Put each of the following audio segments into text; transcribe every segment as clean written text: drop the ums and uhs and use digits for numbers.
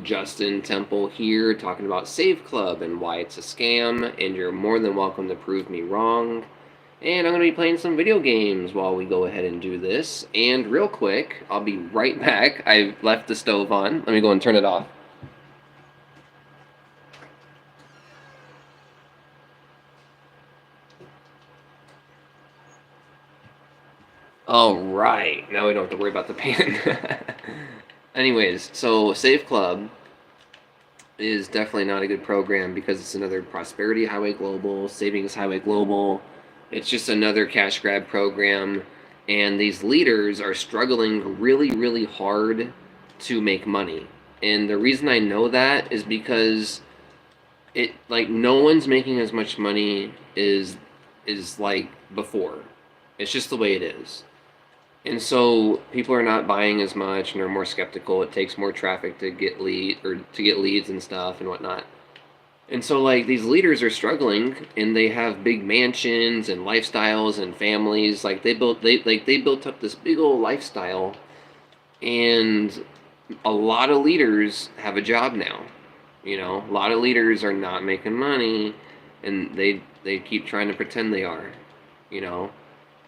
Justin Temple here talking about Save Club and why it's a scam, and you're more than welcome to prove me wrong. And I'm going to be playing some video games while we go ahead and do this. And real quick, I'll be right back. I've left the stove on. Let me go and turn it off. All right, now we don't have to worry about the pan. Anyways, so Save Club is definitely not a good program because it's another Prosperity Highway Global, Savings Highway Global. It's just another cash grab program, and these leaders are struggling really, really hard to make money. And the reason I know that is because no one's making as much money is like before. It's just the way it is. And so people are not buying as much and are more skeptical. It takes more traffic to get leads and stuff and whatnot. And so like these leaders are struggling and they have big mansions and lifestyles and families. Like they built up this big old lifestyle, and a lot of leaders have a job now. A lot of leaders are not making money, and they keep trying to pretend they are, you know.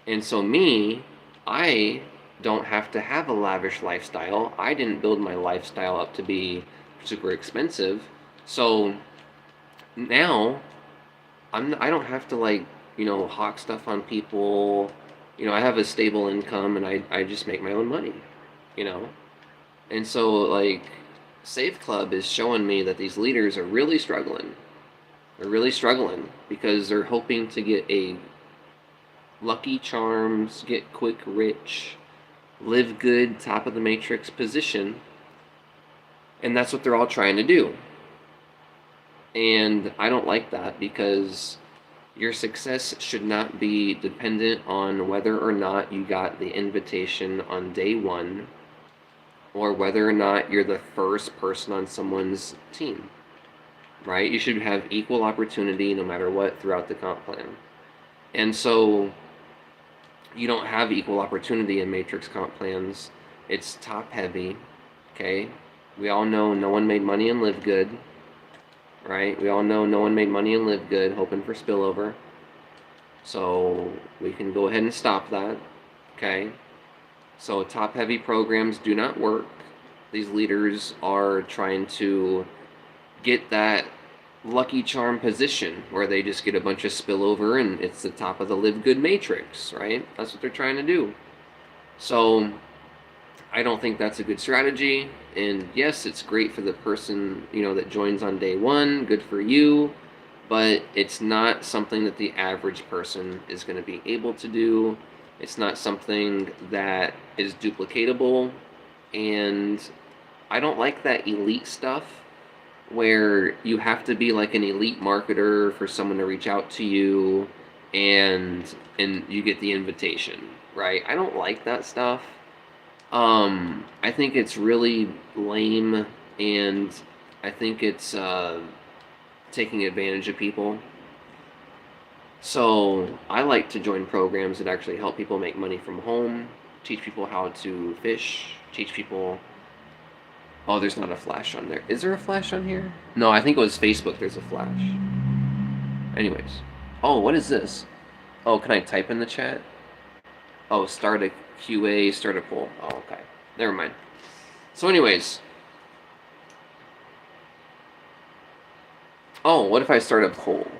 And so I don't have to have a lavish lifestyle. I didn't build my lifestyle up to be super expensive. So now I don't have to hawk stuff on people. I have a stable income, and I just make my own money, you know. And so like Save Club is showing me that these leaders are really struggling. They're really struggling because they're hoping to get a Lucky Charms, get quick rich, live good, top of the matrix position. And that's what they're all trying to do. And I don't like that because your success should not be dependent on whether or not you got the invitation on day one, or whether or not you're the first person on someone's team, right? You should have equal opportunity no matter what throughout the comp plan. And so you don't have equal opportunity in matrix comp plans. It's top heavy, okay? We all know no one made money and lived good, right? We all know no one made money and lived good, hoping for spillover. So we can go ahead and stop that, okay? So top heavy programs do not work. These leaders are trying to get that Lucky Charm position where they just get a bunch of spillover and it's the top of the live good matrix, right? That's what they're trying to do. So I don't think that's a good strategy. And yes, it's great for the person, that joins on day one. Good for you. But it's not something that the average person is going to be able to do. It's not something that is duplicatable. And I don't like that elite stuff where you have to be like an elite marketer for someone to reach out to you and you get the invitation, right? I don't like that stuff. I think it's really lame, and I think it's taking advantage of people. So I like to join programs that actually help people make money from home, teach people how to fish, teach people. Oh, there's not a flash on there. Is there a flash on here? No, I think it was Facebook. There's a flash. Anyways. Oh, what is this? Oh, can I type in the chat? Oh, start a QA, start a poll. Oh, okay. Never mind. So anyways. Oh, what if I start a poll?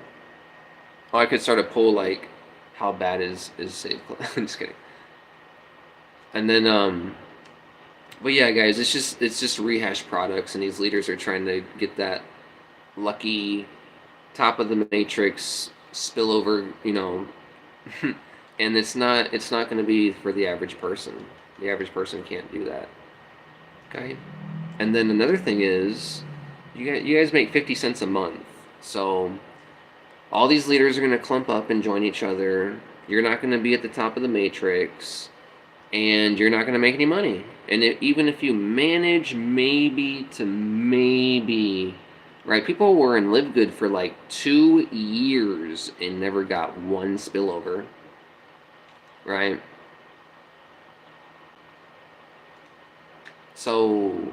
Oh, I could start a poll like, how bad is Save Club? I'm just kidding. And then, but yeah, guys, it's just rehash products, and these leaders are trying to get that lucky top of the matrix spillover, and it's not going to be for the average person. The average person can't do that. Okay, and then another thing is, you guys make 50 cents a month, so all these leaders are going to clump up and join each other. You're not going to be at the top of the matrix, and you're not going to make any money. And even if you manage maybe, right? People were in Live Good for like 2 years and never got one spillover, right? So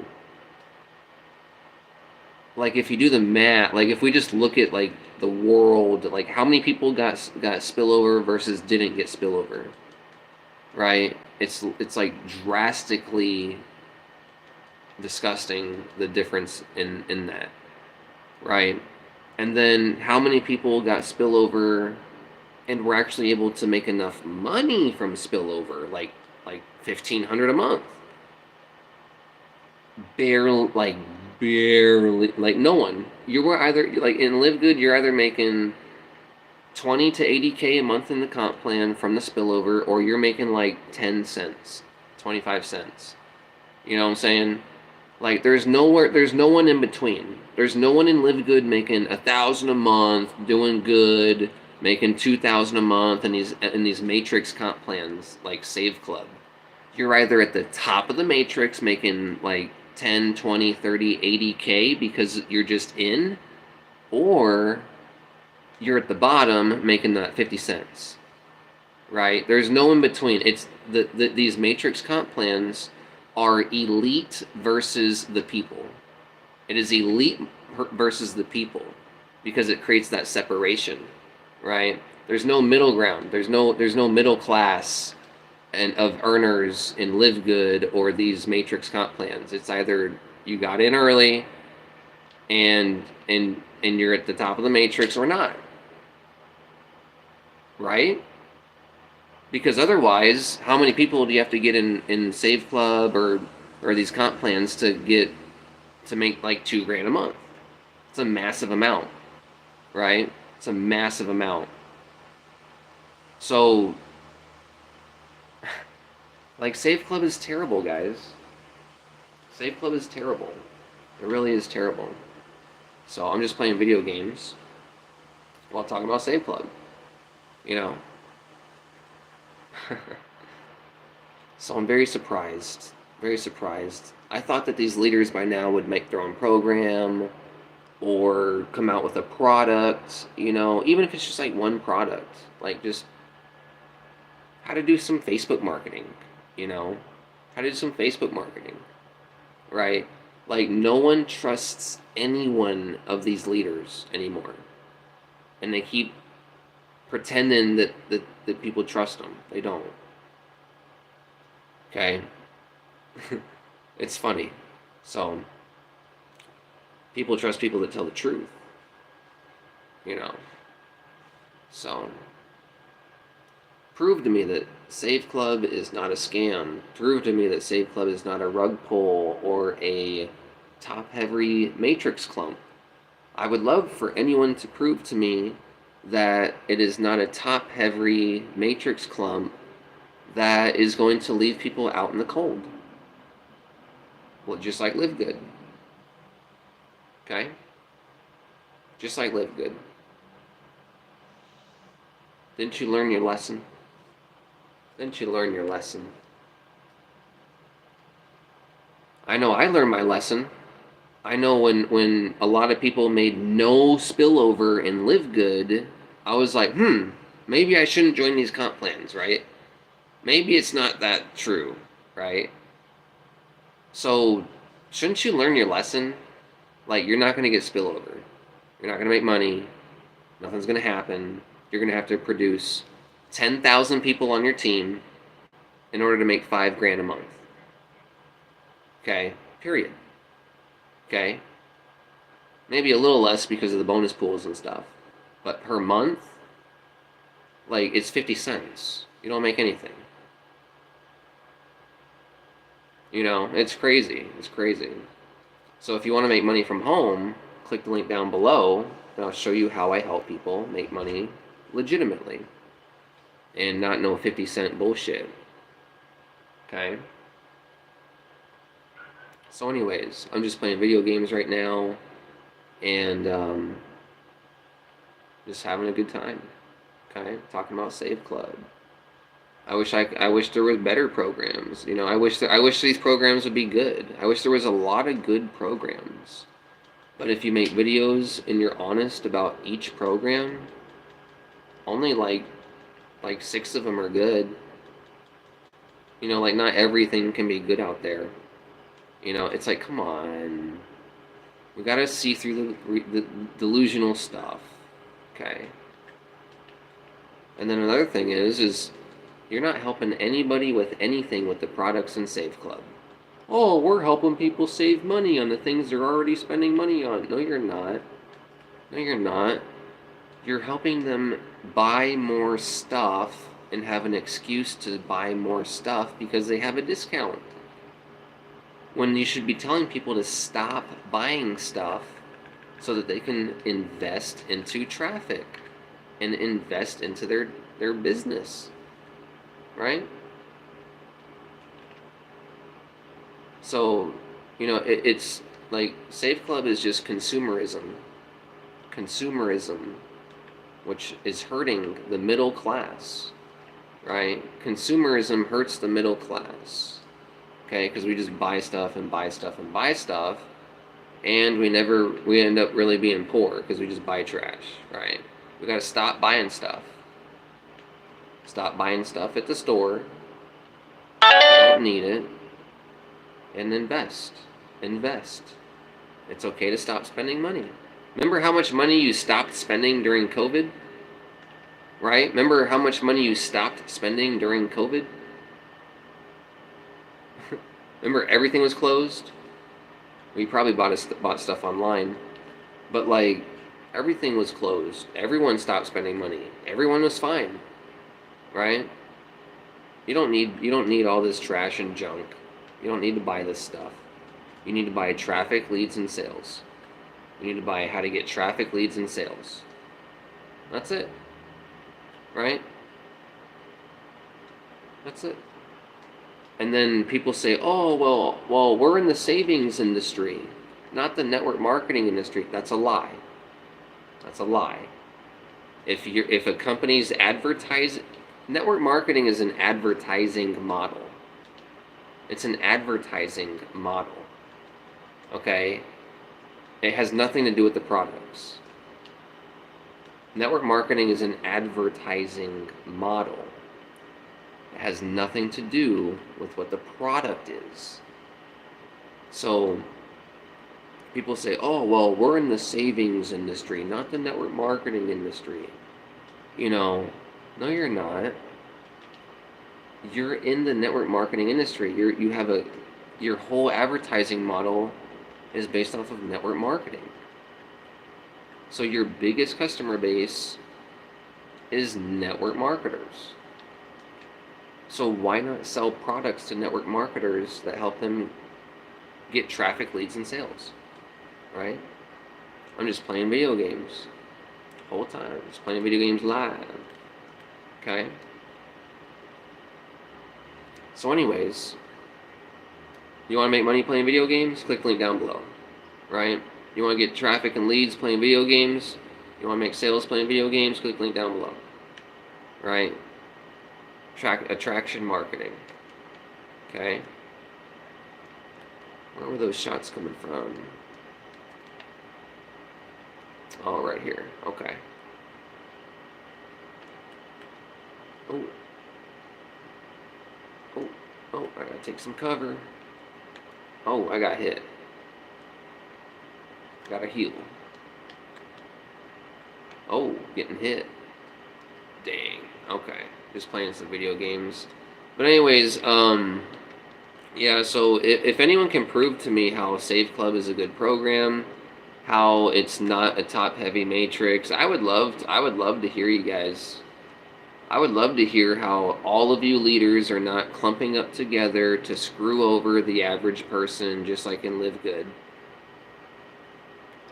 like if you do the math, like if we just look at like the world, like how many people got spillover versus didn't get spillover, right? It's like drastically disgusting the difference in that, right? And then how many people got spillover and were actually able to make enough money from spillover, like 1,500 a month, barely, like no one. You were either like in Live Good, you're either making 20 to 80K a month in the comp plan from the spillover, or you're making like 10 cents, 25 cents. You know what I'm saying? Like there's no one in between. There's no one in Live Good making 1,000 a month, doing good, making 2,000 a month in these matrix comp plans like Save Club. You're either at the top of the matrix making like 10, 20, 30, 80K because you're just in, or you're at the bottom making that 50 cents. Right? There's no in between. It's these matrix comp plans are elite versus the people. It is elite versus the people because it creates that separation, right? There's no middle ground. There's no middle class and of earners in Live Good or these matrix comp plans. It's either you got in early and you're at the top of the matrix or not, right? Because otherwise, how many people do you have to get in Save Club or these comp plans to make like $2,000 a month? It's a massive amount, right? It's a massive amount. So, like, Save Club is terrible, guys. Save Club is terrible. It really is terrible. So I'm just playing video games while talking about Save Club. You know. So I'm very surprised. Very surprised. I thought that these leaders by now would make their own program or come out with a product, you know, even if it's just like one product, like just how to do some Facebook marketing, you know, how to do some Facebook marketing, right? Like no one trusts any one of these leaders anymore. And they keep pretending that people trust them. They don't. Okay? It's funny. So, people trust people that tell the truth. You know? So, prove to me that Save Club is not a scam. Prove to me that Save Club is not a rug pull or a top-heavy matrix clump. I would love for anyone to prove to me that it is not a top-heavy matrix clump that is going to leave people out in the cold. Well, just like Live Good. Okay? Just like Live Good. Didn't you learn your lesson? Didn't you learn your lesson? I know I learned my lesson. I know when a lot of people made no spillover and Live Good, I was like, maybe I shouldn't join these comp plans, right? Maybe it's not that true, right? So, shouldn't you learn your lesson? Like, you're not going to get spillover. You're not going to make money. Nothing's going to happen. You're going to have to produce 10,000 people on your team in order to make $5,000 a month. Okay? Period. Okay? Maybe a little less because of the bonus pools and stuff. But per month, like, it's 50 cents. You don't make anything. You know, it's crazy. It's crazy. So if you want to make money from home, click the link down below, and I'll show you how I help people make money legitimately. And not no 50-cent bullshit. Okay? So anyways, I'm just playing video games right now, and just having a good time. Okay? Talking about Save Club. I wish there were better programs. You know, I wish these programs would be good. I wish there was a lot of good programs. But if you make videos and you're honest about each program, only like 6 of them are good. You know, like not everything can be good out there. You know, it's like, come on. We gotta see through the delusional stuff. Okay. And then another thing is you're not helping anybody with anything with the products in Save Club. Oh, we're helping people save money on the things they're already spending money on. No, you're not. No, you're not. You're helping them buy more stuff and have an excuse to buy more stuff because they have a discount. When you should be telling people to stop buying stuff so that they can invest into traffic and invest into their business, right? So, it's like Save Club is just consumerism, which is hurting the middle class, right? Consumerism hurts the middle class, okay? Because we just buy stuff and buy stuff and buy stuff, and we end up really being poor because we just buy trash, right? We gotta stop buying stuff. Stop buying stuff at the store. You don't need it. And invest. Invest. It's okay to stop spending money. Remember how much money you stopped spending during COVID? Right? Remember how much money you stopped spending during COVID? Remember everything was closed? We probably bought stuff online. But like, everything was closed. Everyone stopped spending money. Everyone was fine. Right? You don't need all this trash and junk. You don't need to buy this stuff. You need to buy traffic, leads, and sales. You need to buy how to get traffic, leads, and sales. That's it. Right? That's it. And then people say, oh, well, we're in the savings industry, not the network marketing industry. That's a lie. That's a lie. If a company's network marketing is an advertising model. It's an advertising model. Okay? It has nothing to do with the products. Network marketing is an advertising model. It has nothing to do with what the product is. So, people say, oh, well, we're in the savings industry, not the network marketing industry. No, you're not. You're in the network marketing industry. Your whole advertising model is based off of network marketing. So your biggest customer base is network marketers. So why not sell products to network marketers that help them get traffic, leads, and sales? Right? I'm just playing video games the whole time. Just playing video games live. Okay? So anyways, you want to make money playing video games? Click the link down below. Right? You want to get traffic and leads playing video games? You want to make sales playing video games? Click the link down below. Right? Attraction marketing. Okay? Where were those shots coming from? Oh, right here. Okay. Oh, I gotta take some cover. Oh, I got hit. Gotta heal. Oh, getting hit. Dang. Okay. Just playing some video games. But anyways, yeah, so if anyone can prove to me how Save Club is a good program, how it's not a top-heavy matrix, I would love to hear you guys. I would love to hear how all of you leaders are not clumping up together to screw over the average person just like in Live Good.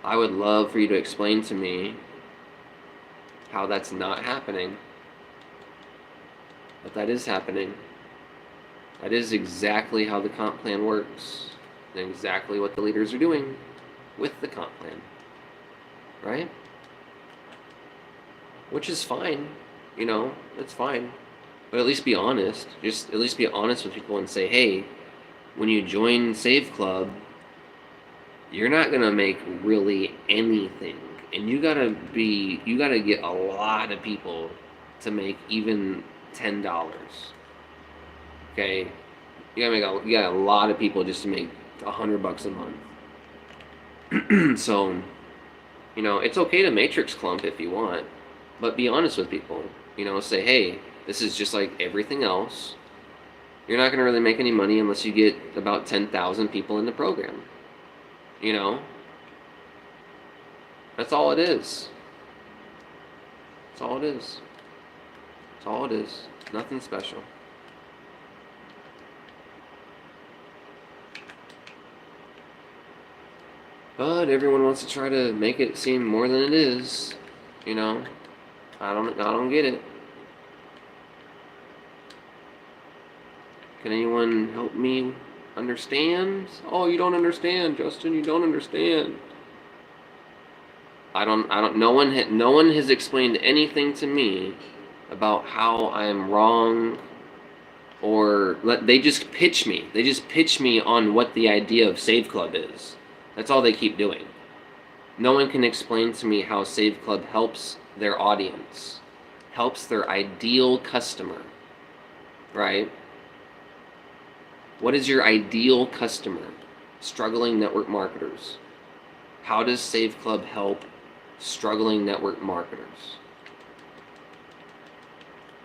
I would love for you to explain to me how that's not happening. But that is happening. That is exactly how the comp plan works. And exactly what the leaders are doing with the comp plan. Right? Which is fine. It's fine. But at least be honest. Just at least be honest with people and say, hey, when you join Save Club, you're not gonna make really anything. And you gotta get a lot of people to make even $10. Okay? You got a lot of people just to make $100 a month. So, it's okay to matrix clump if you want, but be honest with people. Say, hey, this is just like everything else. You're not going to really make any money unless you get about 10,000 people in the program. You know? That's all it is. That's all it is. That's all it is. Nothing special. But everyone wants to try to make it seem more than it is. I don't get it. Can anyone help me understand? Oh, you don't understand, Justin. You don't understand. No one has explained anything to me about how I'm wrong, or they just pitch me. They just pitch me on what the idea of Save Club is. That's all they keep doing. No one can explain to me how Save Club helps their audience, helps their ideal customer, right? What is your ideal customer? Struggling network marketers. How does Save Club help struggling network marketers?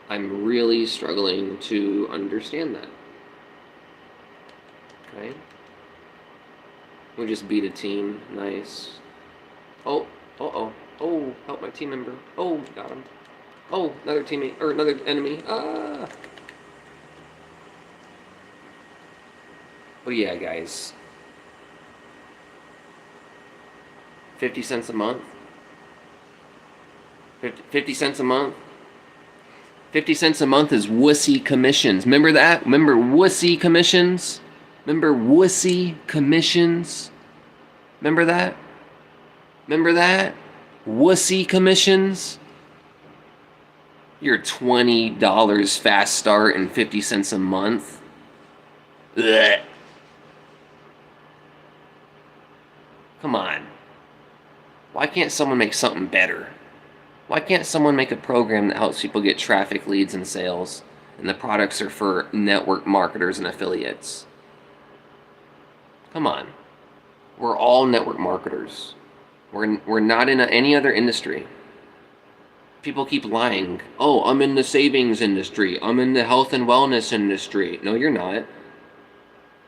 I'm really struggling to understand that. Okay? We just beat a team. Nice. Oh, uh-oh. Oh, help my team member. Oh, got him. Oh, another teammate, or another enemy. Ah! But yeah, guys. 50 cents a month. 50 cents a month. 50 cents a month is wussy commissions. Remember that? Remember wussy commissions? Remember wussy commissions? Remember that? Remember that? Wussy commissions? Your $20 fast start and 50 cents a month. Ugh. Come on. Why can't someone make something better? Why can't someone make a program that helps people get traffic, leads, and sales, and the products are for network marketers and affiliates? Come on. We're all network marketers. We're not in any other industry. People keep lying. Oh, I'm in the savings industry. I'm in the health and wellness industry. No, you're not.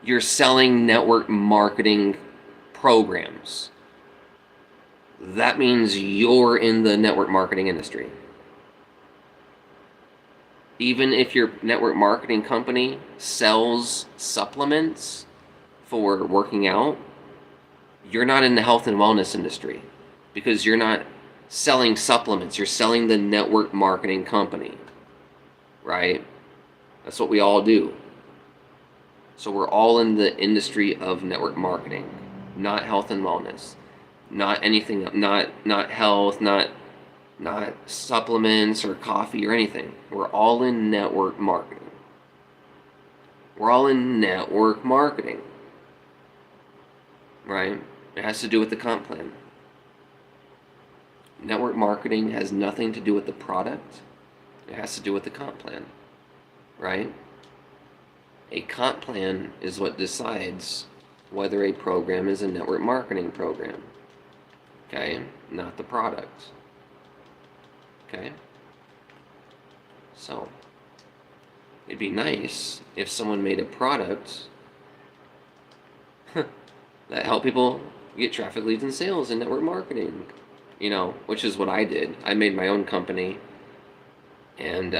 You're selling network marketing programs. That means you're in the network marketing industry. Even if your network marketing company sells supplements for working out, you're not in the health and wellness industry because you're not selling supplements. You're selling the network marketing company, right? That's what we all do. So we're all in the industry of network marketing, not health and wellness, not anything, not health, not supplements or coffee or anything. We're all in network marketing. We're all in network marketing, right? It has to do with the comp plan. Network marketing has nothing to do with the product. It has to do with the comp plan, right? A comp plan is what decides whether a program is a network marketing program, okay? Not the product, okay? So, it'd be nice if someone made a product that helped people get traffic, leads, and sales in network marketing, which is what I did. I made my own company, and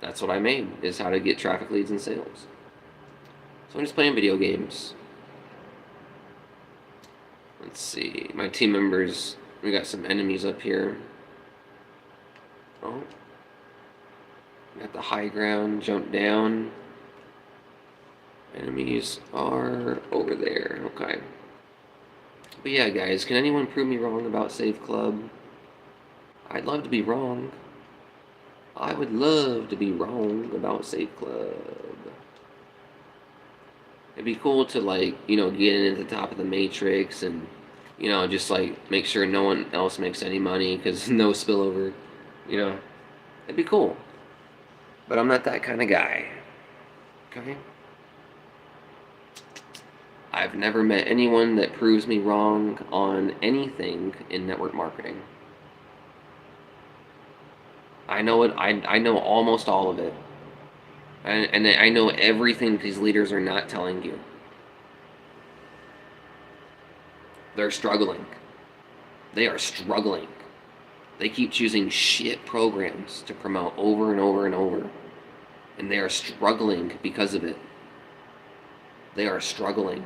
that's what I made, is how to get traffic, leads, and sales. So I'm just playing video games. Let's see, my team members, we got some enemies up here. Oh, got the high ground, jump down. Enemies are over there, okay. But yeah, guys, can anyone prove me wrong about Save Club? I'd love to be wrong. I would love to be wrong about Save Club. It'd be cool to, get in at the top of the matrix and, just, make sure no one else makes any money because no spillover, It'd be cool. But I'm not that kind of guy. Okay? I've never met anyone that proves me wrong on anything in network marketing. I know it. I know almost all of it, and I know everything these leaders are not telling you. They're struggling. They are struggling. They keep choosing shit programs to promote over and over and over, and they are struggling because of it. They are struggling.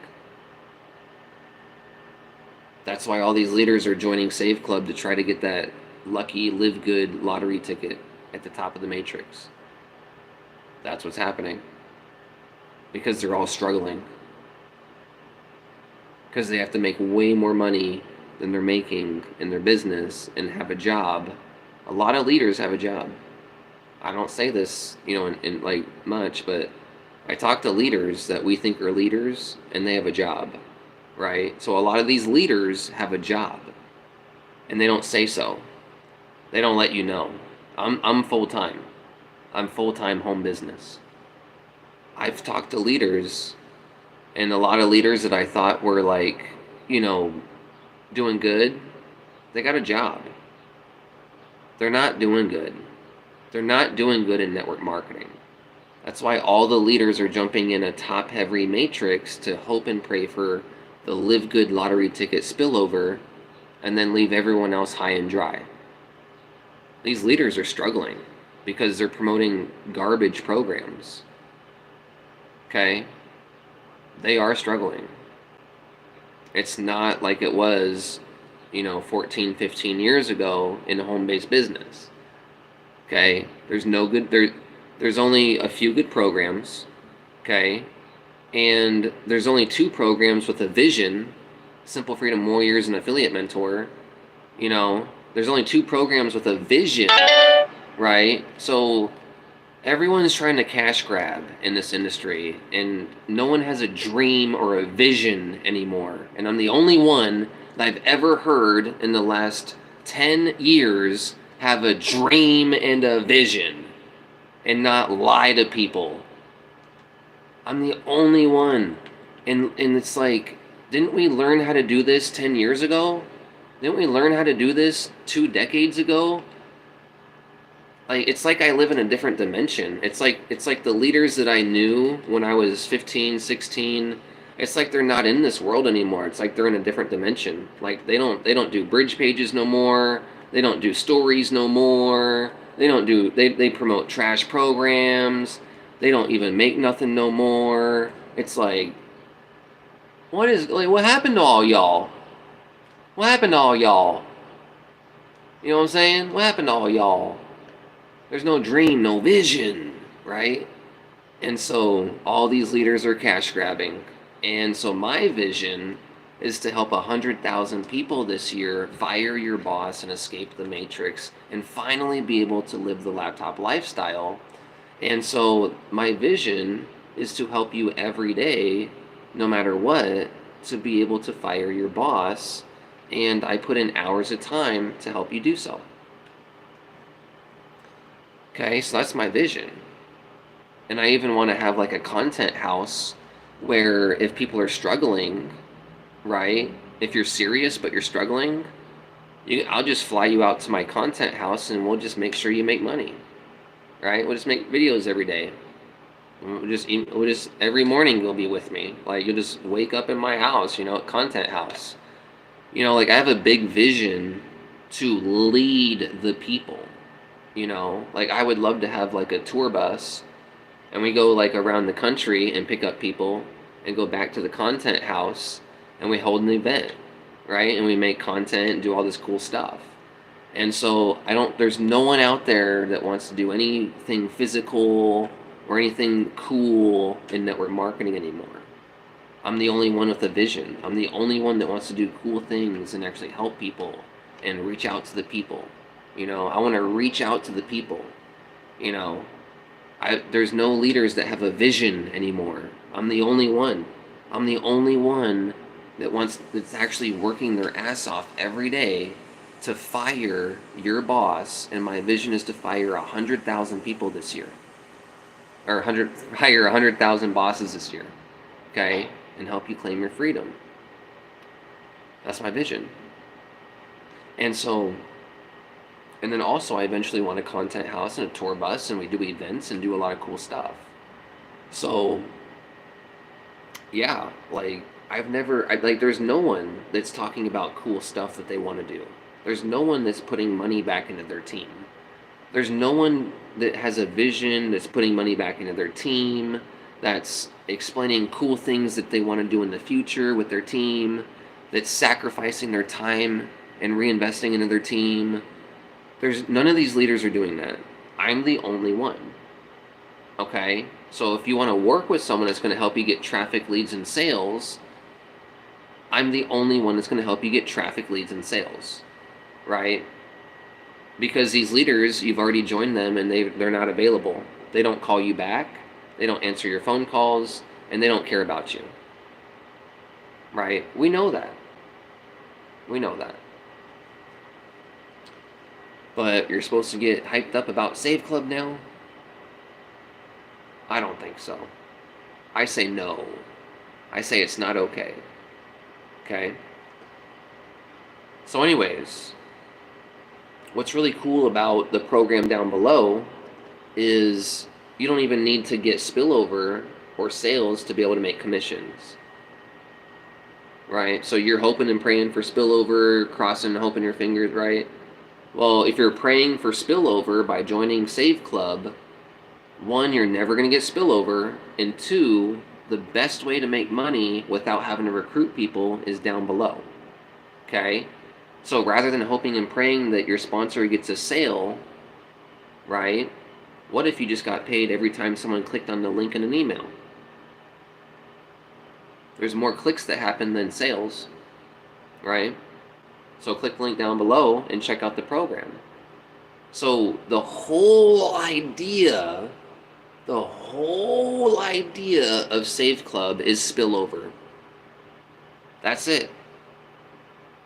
That's why all these leaders are joining Save Club to try to get that lucky live good lottery ticket at the top of the matrix. That's what's happening. Because they're all struggling. Because they have to make way more money than they're making in their business and have a job. A lot of leaders have a job. I don't say this, in like much, but I talk to leaders that we think are leaders and they have a job, right? So a lot of these leaders have a job and they don't say so. They don't let you know. I'm full-time. I'm full-time home business. I've talked to leaders, and a lot of leaders that I thought were like, doing good, they got a job. They're not doing good. They're not doing good in network marketing. That's why all the leaders are jumping in a top-heavy matrix to hope and pray for the live good lottery ticket spillover and then leave everyone else high and dry. These leaders are struggling because they're promoting garbage programs. Okay? They are struggling. It's not like it was, 14, 15 years ago in a home-based business. Okay? There's only a few good programs. Okay? And there's only 2 programs with a vision, Simple Freedom Warriors and Affiliate Mentor. There's only 2 programs with a vision, right? So everyone's trying to cash grab in this industry, and no one has a dream or a vision anymore. And I'm the only one that I've ever heard in the last 10 years have a dream and a vision and not lie to people. I'm the only one. And it's like, didn't we learn how to do this 10 years ago? Didn't we learn how to do this 2 decades ago? Like, it's like I live in a different dimension. It's like the leaders that I knew when I was 15, 16, it's like they're not in this world anymore. It's like they're in a different dimension. Like they don't do bridge pages no more. They don't do stories no more. They promote trash programs. They don't even make nothing no more. It's like, what happened to all y'all? What happened to all y'all? You know what I'm saying? What happened to all y'all? There's no dream, no vision, right? And so all these leaders are cash grabbing. And so my vision is to help 100,000 people this year fire your boss and escape the matrix and finally be able to live the laptop lifestyle. And so my vision is to help you every day, no matter what, to be able to fire your boss. And I put in hours of time to help you do so. Okay, so that's my vision. And I even want to have like a content house where if people are struggling, right? If you're serious but you're struggling, I'll just fly you out to my content house and we'll just make sure you make money, right? We'll just make videos every day. We'll just every morning you'll be with me. Like you'll just wake up in my house, content house. Like I have a big vision to lead the people. Like I would love to have like a tour bus and we go like around the country and pick up people and go back to the content house and we hold an event, right? And we make content and do all this cool stuff. And so there's no one out there that wants to do anything physical or anything cool in network marketing anymore. I'm the only one with a vision. I'm the only one that wants to do cool things and actually help people and reach out to the people. I want to reach out to the people. There's no leaders that have a vision anymore. I'm the only one. I'm the only one that's actually working their ass off every day to fire your boss, and my vision is to fire 100,000 people this year. Or hire 100,000 bosses this year. Okay? and help you claim your freedom. That's my vision. And so, and then also I eventually want a content house and a tour bus, and we do events and do a lot of cool stuff. So, yeah, like there's no one that's talking about cool stuff that they want to do. There's no one that's putting money back into their team. There's no one that has a vision that's putting money back into their team, that's explaining cool things that they want to do in the future with their team, that's sacrificing their time and reinvesting into their team. There's none of these leaders are doing that. I'm the only one. Okay? So if you want to work with someone that's going to help you get traffic, leads, and sales, I'm the only one that's going to help you get traffic, leads, and sales. Right? Because these leaders, you've already joined them and they're not available. They don't call you back, they don't answer your phone calls, and they don't care about you. Right? We know that. We know that. But you're supposed to get hyped up about Save Club now? I don't think so. I say no. I say it's not okay. Okay? So anyways, what's really cool about the program down below is you don't even need to get spillover or sales to be able to make commissions. Right? So you're hoping and praying for spillover, crossing and hoping your fingers, right? Well, if you're praying for spillover by joining Save Club, one, you're never going to get spillover, and two, the best way to make money without having to recruit people is down below. Okay? So rather than hoping and praying that your sponsor gets a sale, right? What if you just got paid every time someone clicked on the link in an email? There's more clicks that happen than sales, right? So click the link down below and check out the program. So the whole idea of Save Club is spillover. That's it.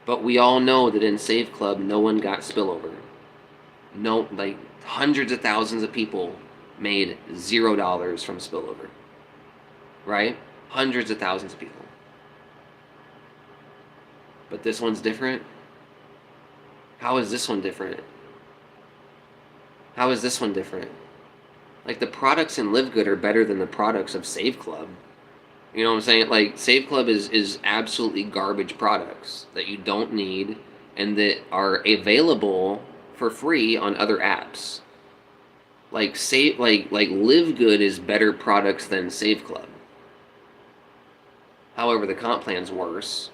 But we all know that in Save Club, no one got spillover. No, like hundreds of thousands of people made $0 from spillover. Right? Hundreds of thousands of people. But this one's different. How is this one different? How is this one different? Like, the products in Live Good are better than the products of Save Club. You know what I'm saying? Like, Save Club is absolutely garbage products that you don't need and that are available for free on other apps. Like Live Good is better products than Save Club. However, the comp plan's worse.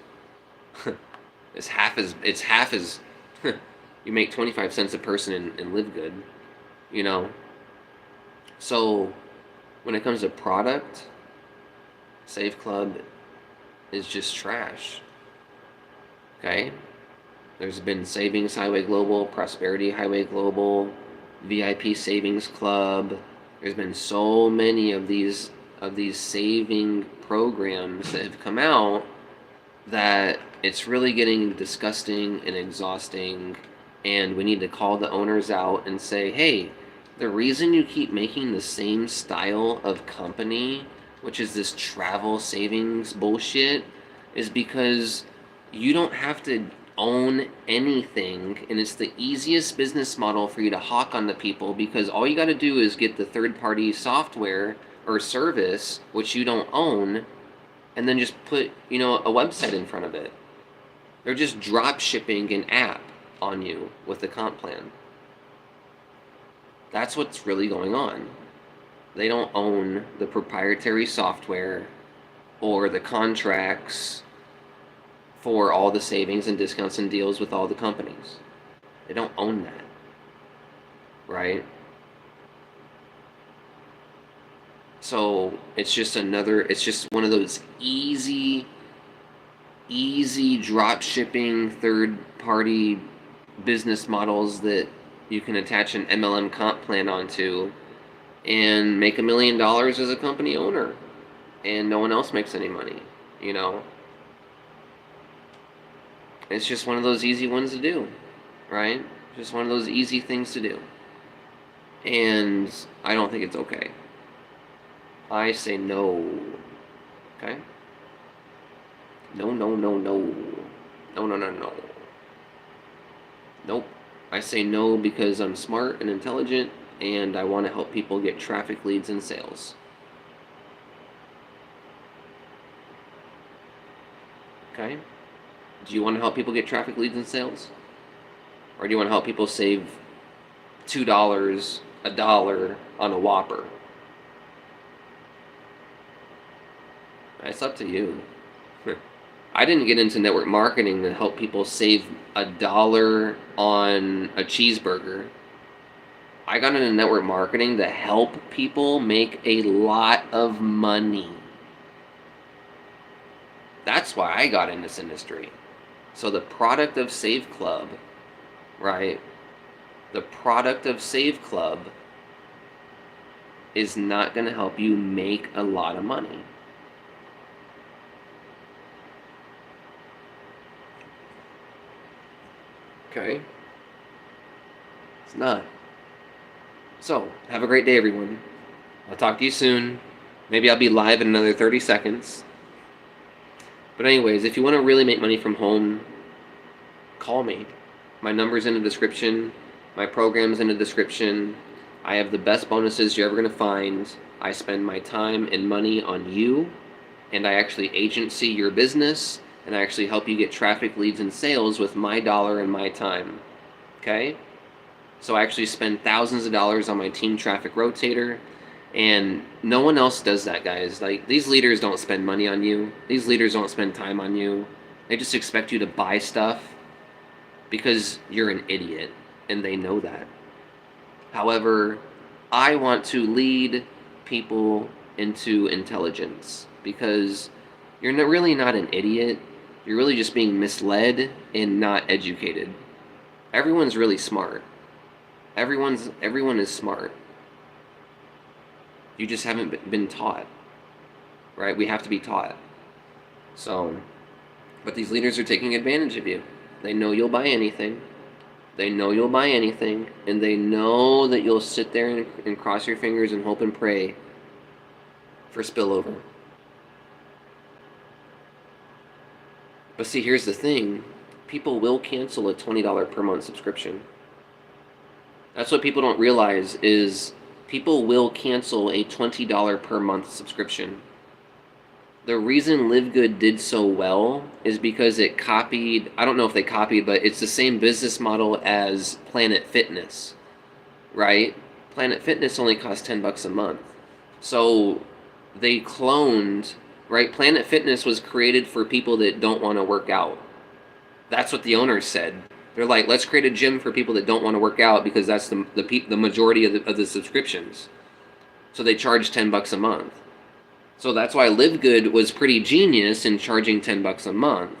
It's half as you make 25 cents a person in Live Good, you know. So when it comes to product, Save Club is just trash. Okay? There's been Savings Highway Global, Prosperity Highway Global, VIP Savings Club. There's been so many of these saving programs that have come out that it's really getting disgusting and exhausting, and we need to call the owners out and say, hey, the reason you keep making the same style of company, which is this travel savings bullshit, is because you don't have to own anything, and it's the easiest business model for you to hawk on the people, because all you got to do is get the third-party software or service, which you don't own, and then just put, a website in front of it. They're just drop shipping an app on you with the comp plan. That's what's really going on. They don't own the proprietary software or the contracts for all the savings and discounts and deals with all the companies. They don't own that. Right? So it's just one of those easy drop shipping third party business models that you can attach an MLM comp plan onto and make $1 million as a company owner, and no one else makes any money, It's just one of those easy ones to do, right? Just one of those easy things to do. And I don't think it's okay. I say no. Okay? No, no, no, no. No, no, no, no. Nope. I say no because I'm smart and intelligent and I want to help people get traffic, leads, and sales. Okay? Do you want to help people get traffic, leads, and sales? Or do you want to help people save $2, a dollar on a Whopper? It's up to you. I didn't get into network marketing to help people save a dollar on a cheeseburger. I got into network marketing to help people make a lot of money. That's why I got in this industry. So the product of Save Club, right? The product of Save Club is not going to help you make a lot of money. Okay? It's not. So, have a great day, everyone. I'll talk to you soon. Maybe I'll be live in another 30 seconds. But anyways, if you want to really make money from home, call me. My number's in the description. My program's in the description. I have the best bonuses you're ever going to find. I spend my time and money on you, and I actually agency your business, and I actually help you get traffic, leads, and sales with my dollar and my time. Okay? So I actually spend thousands of dollars on my team traffic rotator, and no one else does that, guys. Like, these leaders don't spend money on you. These leaders don't spend time on you. They just expect you to buy stuff because you're an idiot, and they know that. However, I want to lead people into intelligence because you're really not an idiot. You're really just being misled and not educated. Everyone's really smart. Everyone is smart. You just haven't been taught, right? We have to be taught. So, but these leaders are taking advantage of you. They know you'll buy anything. They know you'll buy anything, and they know that you'll sit there and cross your fingers and hope and pray for spillover. But see, here's the thing. People will cancel a $20 per month subscription. That's what people don't realize is people will cancel a $20 per month subscription. The reason Live Good did so well is because it copied, I don't know if they copied, but it's the same business model as Planet Fitness, right? Planet Fitness only costs $10 a month. So they cloned, right? Planet Fitness was created for people that don't want to work out. That's what the owners said. They're like, let's create a gym for people that don't want to work out because that's the majority of the subscriptions. So they charge $10 a month. So that's why Live Good was pretty genius in charging $10 a month.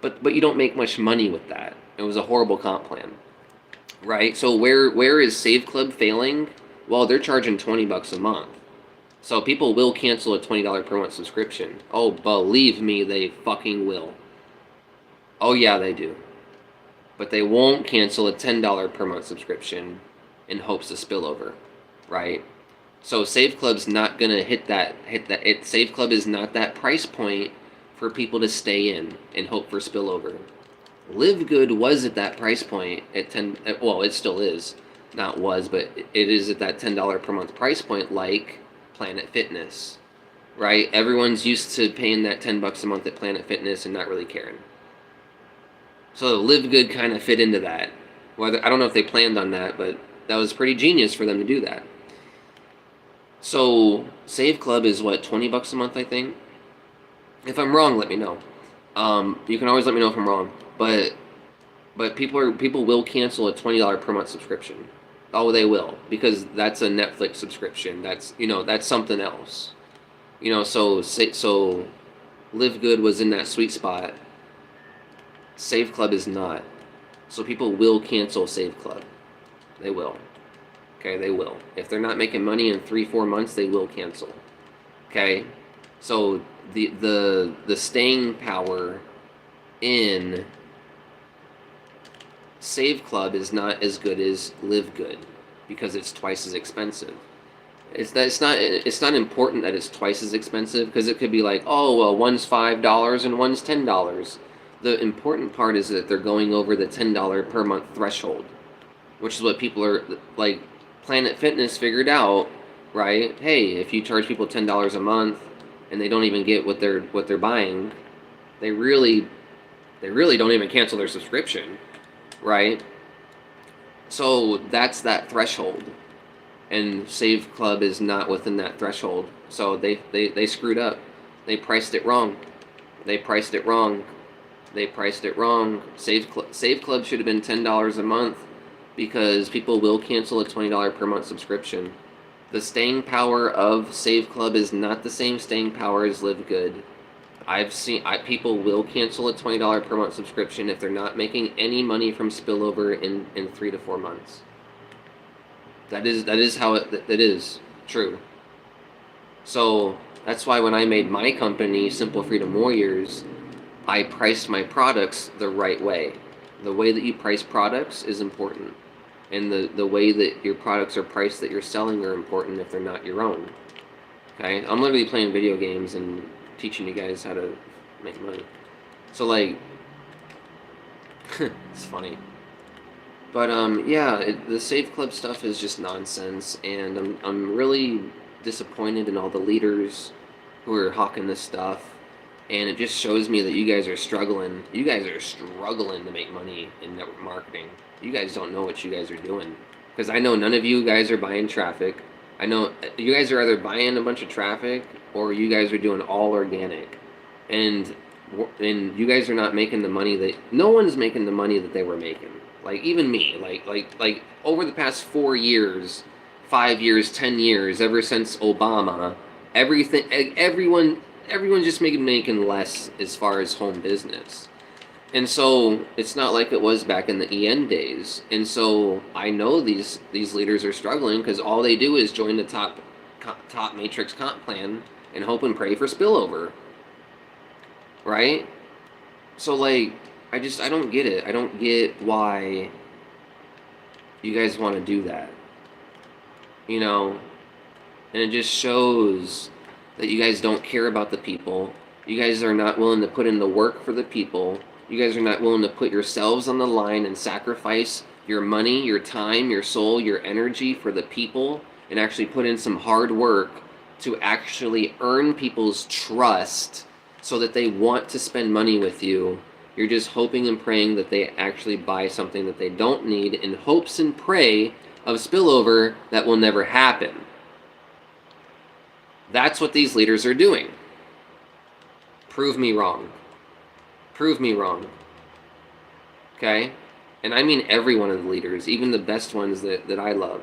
But you don't make much money with that. It was a horrible comp plan, right? So where is Save Club failing? Well, they're charging $20 a month. So people will cancel a $20 per month subscription. Oh, believe me, they fucking will. Oh yeah, they do. But they won't cancel a $10 per month subscription in hopes of spillover, right? So Save Club's not gonna hit that. Save Club is not that price point for people to stay in hope for spillover. Live Good was at that price point at 10. Well, it still is. Not was, but it is at that $10 per month price point, like Planet Fitness, right? Everyone's used to paying that $10 a month at Planet Fitness and not really caring. So Live Good kind of fit into that. Whether I don't know if they planned on that, but that was pretty genius for them to do that. So Save Club is what, $20 a month, I think. If I'm wrong, let me know. You can always let me know if I'm wrong. But people will cancel a $20 per month subscription. Oh, they will, because that's a Netflix subscription. That's that's something else. So Live Good was in that sweet spot. Save Club is not. So people will cancel Save Club. They will. Okay, they will. If they're not making money in 3-4 months, they will cancel. Okay? So the staying power in Save Club is not as good as Live Good because it's twice as expensive. it's not important that it's twice as expensive, because it could be like, oh well, one's $5 and one's $10. The important part is that they're going over the $10 per month threshold, which is what people are like. Planet Fitness figured out, right? Hey, if you charge people $10 a month and they don't even get what they're buying, they really don't even cancel their subscription, right? So that's that threshold, and Save Club is not within that threshold. So they screwed up. They priced it wrong. They priced it wrong. They priced it wrong. Save Club should have been $10 a month, because people will cancel a $20 per month subscription. The staying power of Save Club is not the same staying power as Live Good. I've seen people will cancel a $20 per month subscription if they're not making any money from spillover in 3 to 4 months. That is how it is true. So that's why when I made my company, Simple Freedom Warriors, I priced my products the right way. The way that you price products is important. And the way that your products are priced that you're selling are important if they're not your own. Okay? I'm literally playing video games and teaching you guys how to make money. So like, it's funny. But yeah, the Save Club stuff is just nonsense, and I'm really disappointed in all the leaders who are hawking this stuff, and it just shows me that you guys are struggling. You guys are struggling to make money in network marketing. You guys don't know what you guys are doing, because I know none of you guys are buying traffic. I know you guys are either buying a bunch of traffic or you guys are doing all organic, and you guys are not making the money that no one's making the money that they were making. Like even me, like over the past 4 years, 5 years, 10 years, ever since Obama, everyone's just making less as far as home business. And so it's not like it was back in the EN days. And so I know these leaders are struggling because all they do is join the top matrix comp plan and hope and pray for spillover, right? So like, I don't get it. I don't get why you guys want to do that, you know? And it just shows that you guys don't care about the people. You guys are not willing to put in the work for the people. You guys are not willing to put yourselves on the line and sacrifice your money, your time, your soul, your energy for the people, and actually put in some hard work to actually earn people's trust so that they want to spend money with you. You're just hoping and praying that they actually buy something that they don't need in hopes and pray of spillover that will never happen. That's what these leaders are doing. Prove me wrong. Prove me wrong. Okay? And I mean every one of the leaders, even the best ones that I love.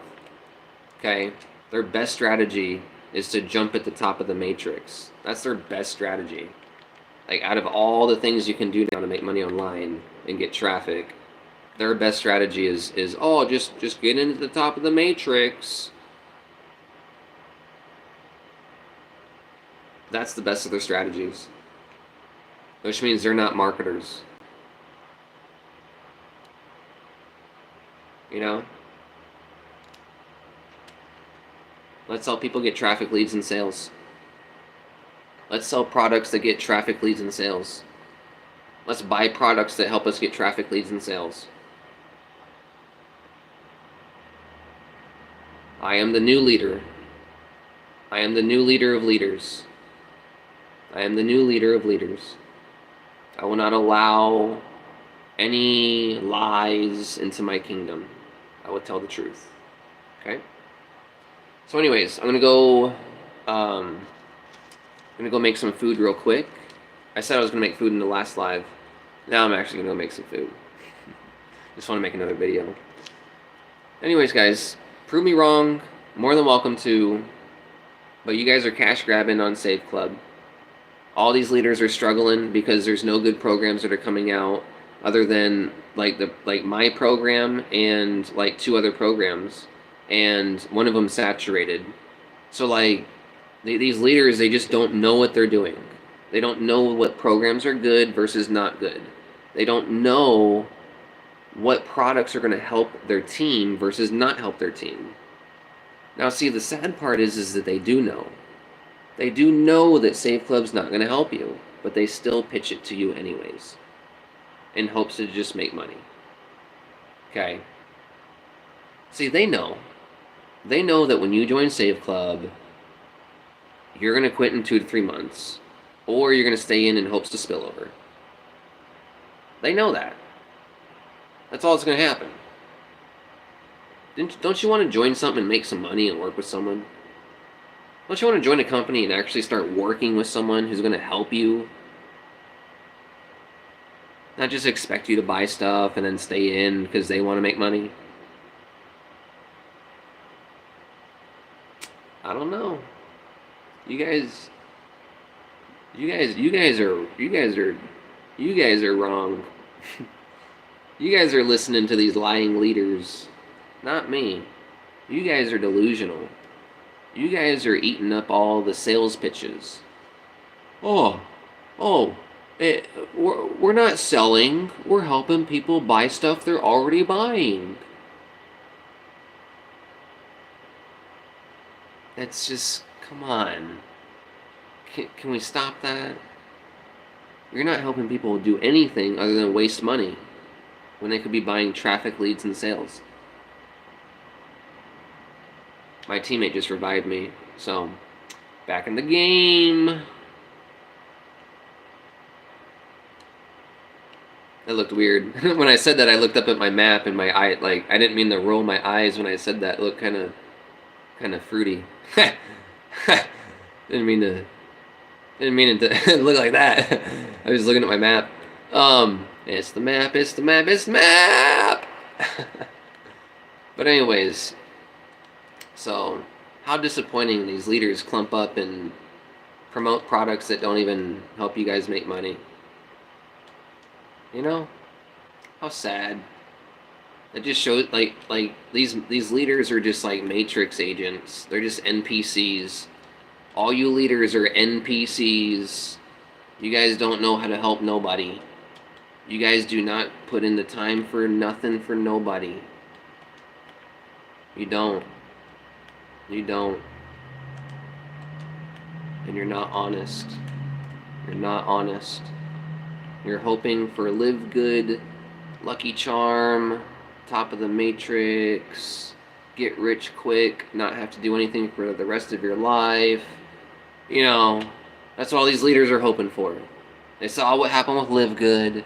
Okay? Their best strategy is to jump at the top of the matrix. That's their best strategy. Like, out of all the things you can do now to make money online and get traffic, their best strategy is oh, just get into the top of the matrix. That's the best of their strategies. Which means they're not marketers. You know? Let's help people get traffic, leads, and sales. Let's sell products that get traffic, leads, and sales. Let's buy products that help us get traffic, leads, and sales. I am the new leader. I am the new leader of leaders. I am the new leader of leaders. I will not allow any lies into my kingdom. I will tell the truth. Okay? So anyways, I'm going to go make some food real quick. I said I was going to make food in the last live. Now I'm actually going to go make some food. Just want to make another video. Anyways, guys, prove me wrong. More than welcome to. But you guys are cash grabbing on Save Club. All these leaders are struggling because there's no good programs that are coming out other than like my program and like 2 other programs, and one of them saturated. So like these leaders, they just don't know what they're doing. They don't know what programs are good versus not good. They don't know what products are going to help their team versus not help their team. Now, see, the sad part is that they do know. They do know that Save Club's not going to help you, but they still pitch it to you anyways, in hopes to just make money. Okay? See, they know. They know that when you join Save Club, you're going to quit in 2 to 3 months, or you're going to stay in hopes to spill over. They know that. That's all that's going to happen. Don't you want to join something and make some money and work with someone? Don't you want to join a company and actually start working with someone who's going to help you? Not just expect you to buy stuff and then stay in because they want to make money? I don't know. You guys are wrong. You guys are listening to these lying leaders, not me. You guys are delusional. You guys are eating up all the sales pitches. Oh, we're not selling. We're helping people buy stuff they're already buying. That's just, come on. Can we stop that? You're not helping people do anything other than waste money when they could be buying traffic, leads, and sales. My teammate just revived me, so back in the game. That looked weird. When I said that, I looked up at my map and my eye, like, I didn't mean to roll my eyes when I said that. It looked kind of fruity. Didn't mean it to look like that. I was looking at my map. It's the map. But anyways, so how disappointing these leaders clump up and promote products that don't even help you guys make money. You know? How sad. It just shows like these leaders are just like Matrix agents. They're just NPCs. All you leaders are NPCs. You guys don't know how to help nobody. You guys do not put in the time for nothing for nobody. You don't. You don't. And you're not honest. You're not honest. You're hoping for live good, lucky charm, top of the matrix, get rich quick, not have to do anything for the rest of your life. You know, that's what all these leaders are hoping for. They saw what happened with Live Good.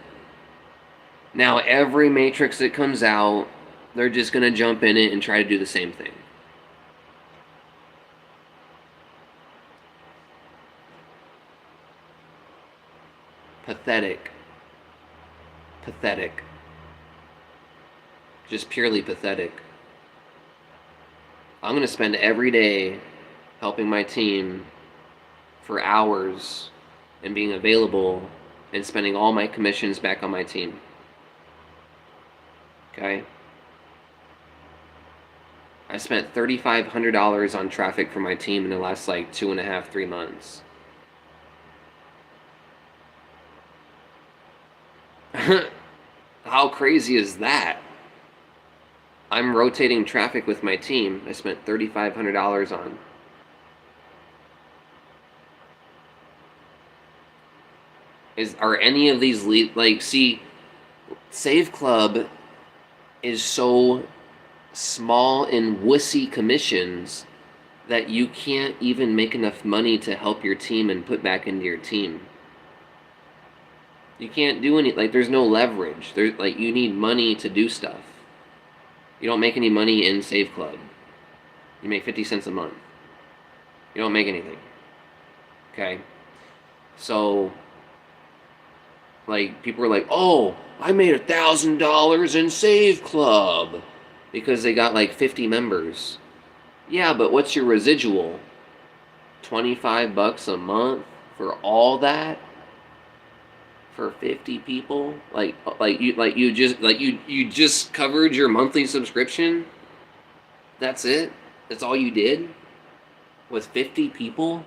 Now every matrix that comes out, they're just going to jump in it and try to do the same thing. Pathetic. Pathetic. Just purely pathetic. I'm going to spend every day helping my team for hours and being available and spending all my commissions back on my team. Okay? I spent $3,500 on traffic for my team in the last like 2.5, 3 months. How crazy is that? I'm rotating traffic with my team. I spent $3,500 on. Are any of these see, Save Club is so small in wussy commissions that you can't even make enough money to help your team and put back into your team. You can't do any, there's no leverage. There's you need money to do stuff. You don't make any money in Save Club. You make 50 cents a month. You don't make anything. Okay? So, people are like, oh, I made $1,000 in Save Club because they got 50 members. Yeah, but what's your residual? $25 a month for all that? For 50 people? You just covered your monthly subscription? That's it? That's all you did? With 50 people?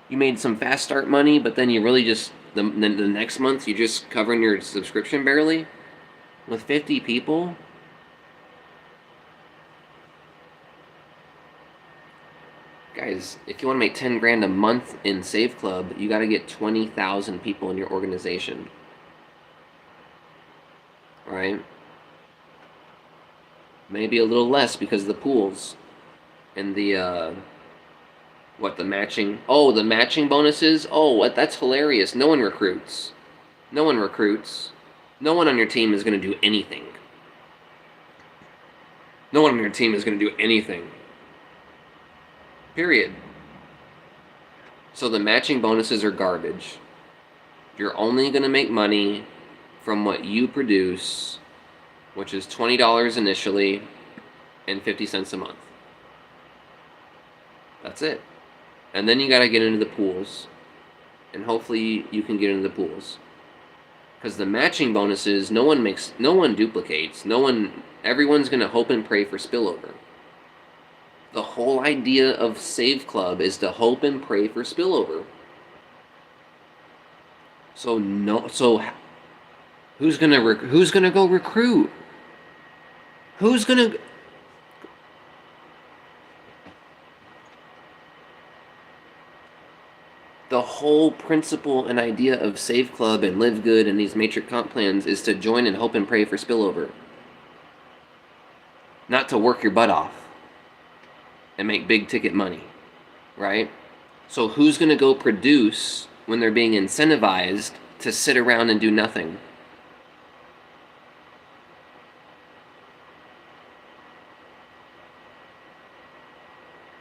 You made some fast start money, but then you really just the next month you're just covering your subscription barely? With 50 people? Guys, if you want to make 10 grand a month in Save Club, you got to get 20,000 people in your organization. Right? Maybe a little less because of the pools and the the matching. Oh, the matching bonuses. Oh, that's hilarious. No one recruits. No one recruits. No one on your team is going to do anything. No one on your team is going to do anything. Period. So the matching bonuses are garbage. You're only going to make money from what you produce, which is $20 initially and 50 cents a month. That's it. And then you got to get into the pools. And hopefully you can get into the pools. Because the matching bonuses, no one duplicates. Everyone's going to hope and pray for spillover. The whole idea of Save Club is to hope and pray for spillover. So who's gonna go recruit? Who's gonna? The whole principle and idea of Save Club and Live Good and these matrix comp plans is to join and hope and pray for spillover. Not to work your butt off and make big ticket money, right? So who's going to go produce when they're being incentivized to sit around and do nothing?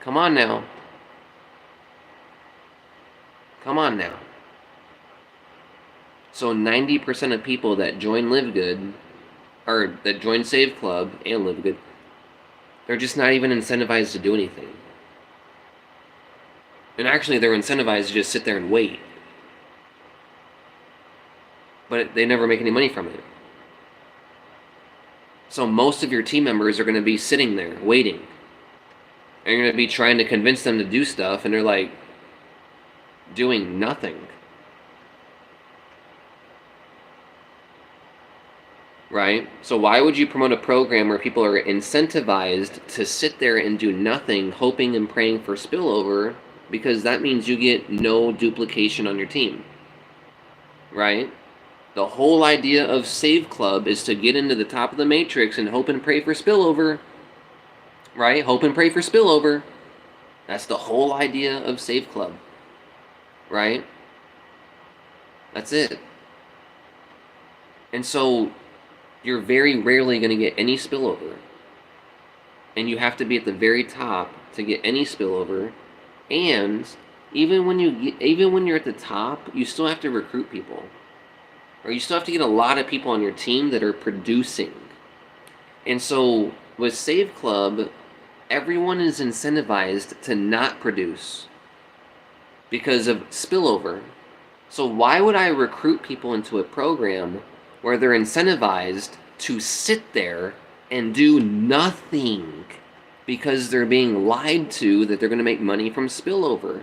Come on now. Come on now. So 90% of people that join Live Good, or that join Save Club and Live Good, they're just not even incentivized to do anything. And actually, they're incentivized to just sit there and wait. But they never make any money from it. So most of your team members are going to be sitting there waiting. And you're going to be trying to convince them to do stuff, and they're like doing nothing. Right? So why would you promote a program where people are incentivized to sit there and do nothing, hoping and praying for spillover? Because that means you get no duplication on your team. Right? The whole idea of Save Club is to get into the top of the matrix and hope and pray for spillover. Right? Hope and pray for spillover. That's the whole idea of Save Club. Right? That's it. And so you're very rarely going to get any spillover. And you have to be at the very top to get any spillover. And even when you're at the top, you still have to recruit people. Or you still have to get a lot of people on your team that are producing. And so with Save Club, everyone is incentivized to not produce because of spillover. So why would I recruit people into a program where they're incentivized to sit there and do nothing because they're being lied to that they're going to make money from spillover?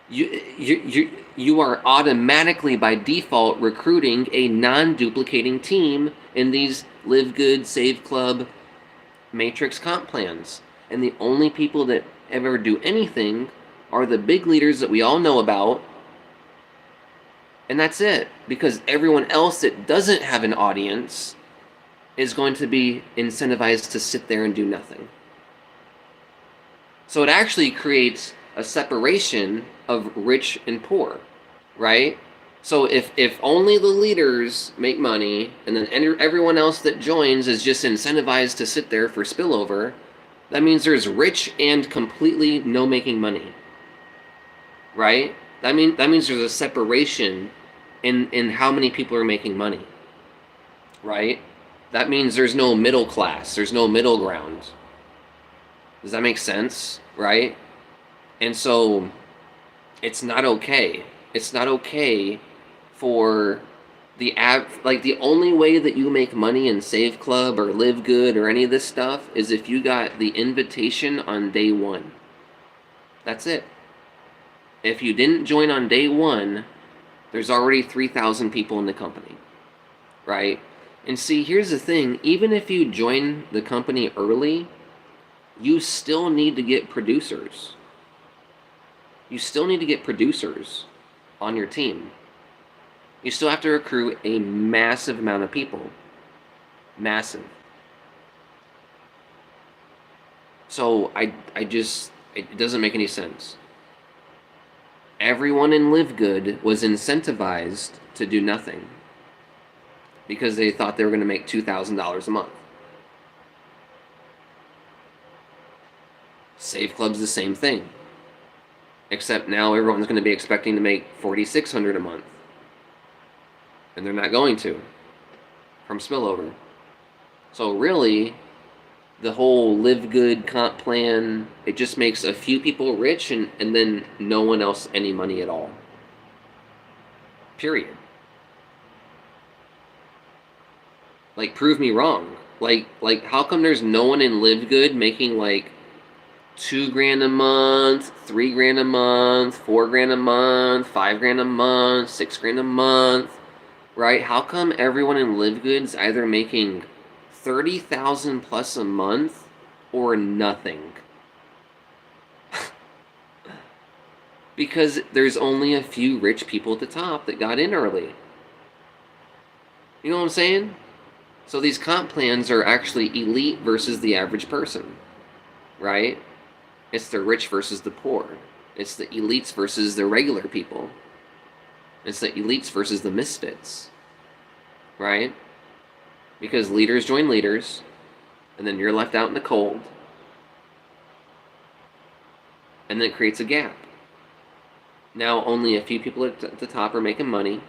You are automatically by default recruiting a non-duplicating team in these Live Good, Save Club, matrix comp plans. And the only people that ever do anything are the big leaders that we all know about. And that's it. Because everyone else that doesn't have an audience is going to be incentivized to sit there and do nothing. So it actually creates a separation of rich and poor, right? So if only the leaders make money and then everyone else that joins is just incentivized to sit there for spillover, that means there's rich and completely no making money, right? That means there's a separation in how many people are making money, right? That means there's no middle class, there's no middle ground. Does that make sense, right? And so it's not okay. It's not okay for the only way that you make money in Save Club or Live Good or any of this stuff is if you got the invitation on day one. That's it. If you didn't join on day one, there's already 3,000 people in the company, right? And see, here's the thing. Even if you join the company early, you still need to get producers. You still need to get producers on your team. You still have to recruit a massive amount of people. Massive. So it doesn't make any sense. Everyone in Live Good was incentivized to do nothing because they thought they were going to make $2,000 a month. Save Club's the same thing, except now everyone's going to be expecting to make $4,600 a month, and they're not going to from spillover. So really, the whole Live Good comp plan, it just makes a few people rich and then no one else any money at all. Period. Like, prove me wrong. Like how come there's no one in Live Good making like $2,000 a month, $3,000 a month, $4,000 a month, $5,000 a month, $6,000 a month, right? How come everyone in Live Good's either making $30,000 plus a month or nothing? Because there's only a few rich people at the top that got in early. You know what I'm saying? So these comp plans are actually elite versus the average person, right? It's the rich versus the poor. It's the elites versus the regular people. It's the elites versus the misfits, right? Because leaders join leaders, and then you're left out in the cold, and then it creates a gap. Now only a few people at the top are making money,